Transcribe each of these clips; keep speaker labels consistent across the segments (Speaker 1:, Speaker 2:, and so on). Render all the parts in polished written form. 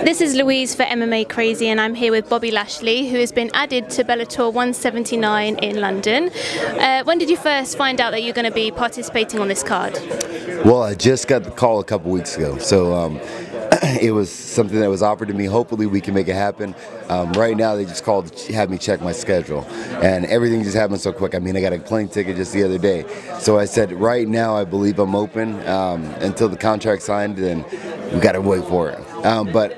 Speaker 1: This is Louise for MMA Crazy, and I'm here with Bobby Lashley, who has been added to Bellator 179 in London. When did you first find out that you're going to be participating on this card?
Speaker 2: Well, I just got the call a couple weeks ago, so it was something that was offered to me. Hopefully we can make it happen. Right now they just called to have me check my schedule, and everything just happened so quick. I mean, I got a plane ticket just the other day, so I said right now I believe I'm open until the contract's signed, and we got to wait for it. But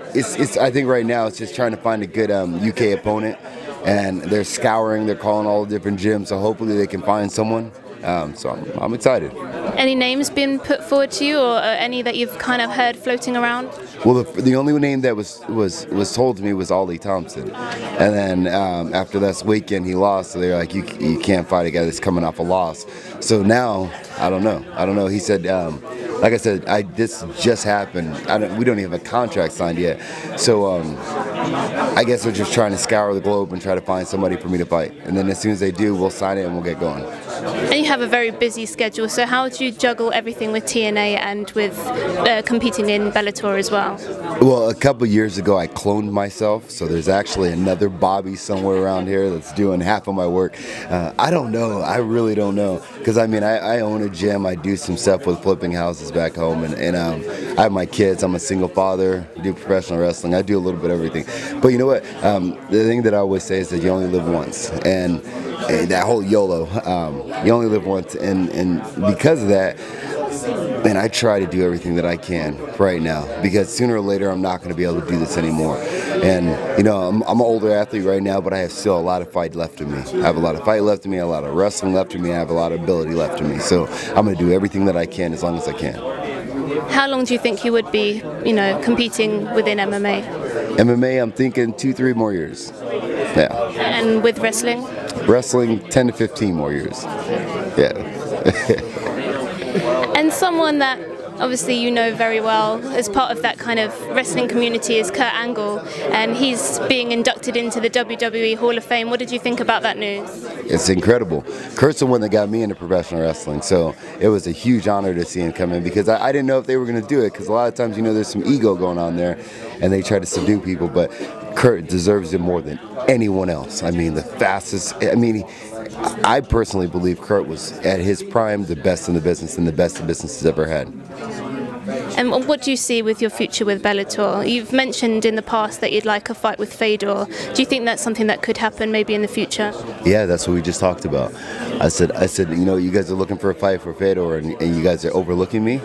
Speaker 2: I think right now it's just trying to find a good UK opponent, and they're scouring, they're calling all the different gyms, so hopefully they can find someone. So I'm excited.
Speaker 1: Any names been put forward to you, or any that you've kind of heard floating around?
Speaker 2: Well, the only name that was told to me was Ollie Thompson, and then after this weekend he lost, so they're like, you can't fight a guy that's coming off a loss. So now I don't know. He said, like I said, this just happened. We don't even have a contract signed yet, so I guess they're just trying to scour the globe and try to find somebody for me to fight, and then as soon as they do, we'll sign it and we'll get going.
Speaker 1: And you have a very busy schedule, so how do you juggle everything with TNA and with competing in Bellator as well?
Speaker 2: Well, a couple years ago I cloned myself, so there's actually another Bobby somewhere around here that's doing half of my work. I don't know, I really don't know, because I mean I own a gym, I do some stuff with flipping houses back home, and I have my kids, I'm a single father, I do professional wrestling, I do a little bit of everything. But you know what, the thing that I always say is that you only live once, and that whole YOLO, you only live once, and because of that, man, I try to do everything that I can right now, because sooner or later I'm not going to be able to do this anymore. And you know, I'm an older athlete right now, but I have still a lot of fight left in me. I have a lot of fight left in me, a lot of wrestling left in me, I have a lot of ability left in me. So I'm going to do everything that I can as long as I can.
Speaker 1: How long do you think you would be, competing within MMA?
Speaker 2: MMA, I'm thinking 2-3 more years. Yeah.
Speaker 1: And with wrestling?
Speaker 2: Wrestling, 10 to 15 more years. Yeah.
Speaker 1: And someone that obviously you know very well as part of that kind of wrestling community is Kurt Angle, and he's being inducted into the WWE Hall of Fame. What did you think about that news?
Speaker 2: It's incredible. Kurt's the one that got me into professional wrestling, so it was a huge honor to see him come in, because I didn't know if they were going to do it, because a lot of times, there's some ego going on there, and they try to subdue people, but Kurt deserves it more than anyone else. I mean, the fastest, I personally believe Kurt was, at his prime, the best in the business, and the best the business has ever had.
Speaker 1: And what do you see with your future with Bellator? You've mentioned in the past that you'd like a fight with Fedor. Do you think that's something that could happen maybe in the future? Yeah,
Speaker 2: that's what we just talked about. I said, you guys are looking for a fight for Fedor, and you guys are overlooking me.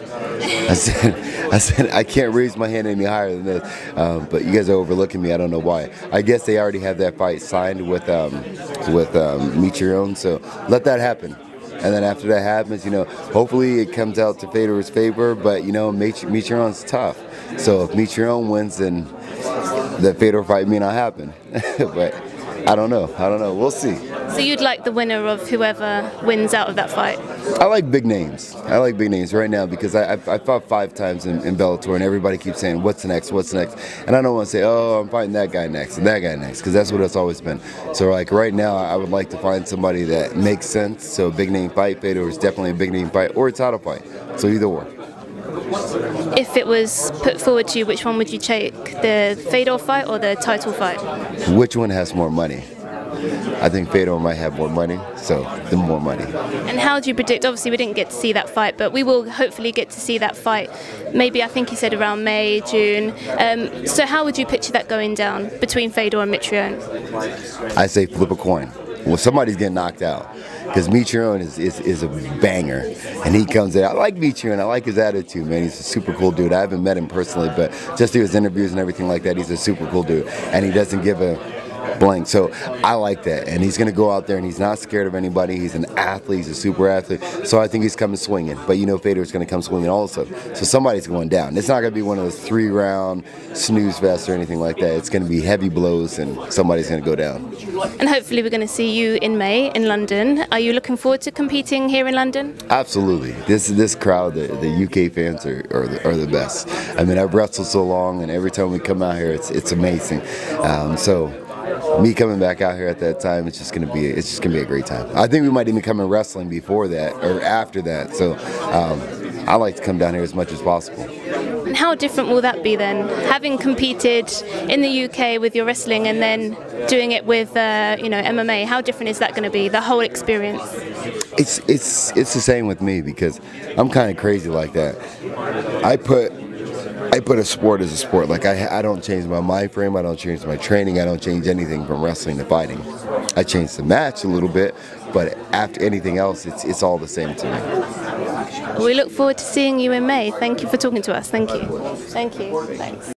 Speaker 2: I said, I can't raise my hand any higher than this, but you guys are overlooking me. I don't know why. I guess they already have that fight signed with Mitrione, so let that happen. And then after that happens, hopefully it comes out to Fedor's favor, but Mitrione's tough. So if Mitrione wins, then the Fedor fight may not happen. But I don't know. We'll see.
Speaker 1: So you'd like the winner of whoever wins out of that fight?
Speaker 2: I like big names. I like big names right now, because I fought 5 times in Bellator, and everybody keeps saying, what's next? And I don't want to say, oh, I'm fighting that guy next and that guy next, because that's what it's always been. So like right now, I would like to find somebody that makes sense. So a big name fight, Fedor is definitely a big name fight, or a title fight. So either or.
Speaker 1: If it was put forward to you, which one would you take? The Fedor fight or the title fight?
Speaker 2: Which one has more money? I think Fedor might have more money, so the more money.
Speaker 1: And how do you predict, obviously we didn't get to see that fight, but we will hopefully get to see that fight, maybe I think you said around May, June. So how would you picture that going down between Fedor and Mitrione?
Speaker 2: I say flip a coin. Well, somebody's getting knocked out, because Mitrione is a banger, and he comes in. I like Mitrione, I like his attitude, man. He's a super cool dude. I haven't met him personally, but just through his interviews and everything like that, he's a super cool dude, and he doesn't give a blank. So I like that, and he's going to go out there and he's not scared of anybody. He's an athlete, he's a super athlete, so I think he's coming swinging. But Fedor's going to come swinging also, so somebody's going down. It's not going to be one of those 3-round snooze fests or anything like that. It's going to be heavy blows, and somebody's going to go down. And
Speaker 1: hopefully we're going to see you in May in London. Are you looking forward to competing here in London?
Speaker 2: Absolutely. This crowd, the UK fans are the best. I mean, I've wrestled so long, and every time we come out here, it's amazing. So me coming back out here at that time, it's just gonna be a great time. I think we might even come in wrestling before that or after that. So I like to come down here as much as possible.
Speaker 1: And how different will that be then? Having competed in the UK with your wrestling and then doing it with MMA, how different is that going to be, the whole experience?
Speaker 2: It's the same with me, because I'm kind of crazy like that. I put a sport as a sport. Like I don't change my mind frame, I don't change my training, I don't change anything from wrestling to fighting. I change the match a little bit, but after anything else, it's all the same to me.
Speaker 1: We look forward to seeing you in May. Thank you for talking to us. Thank you. Thank you. Thanks.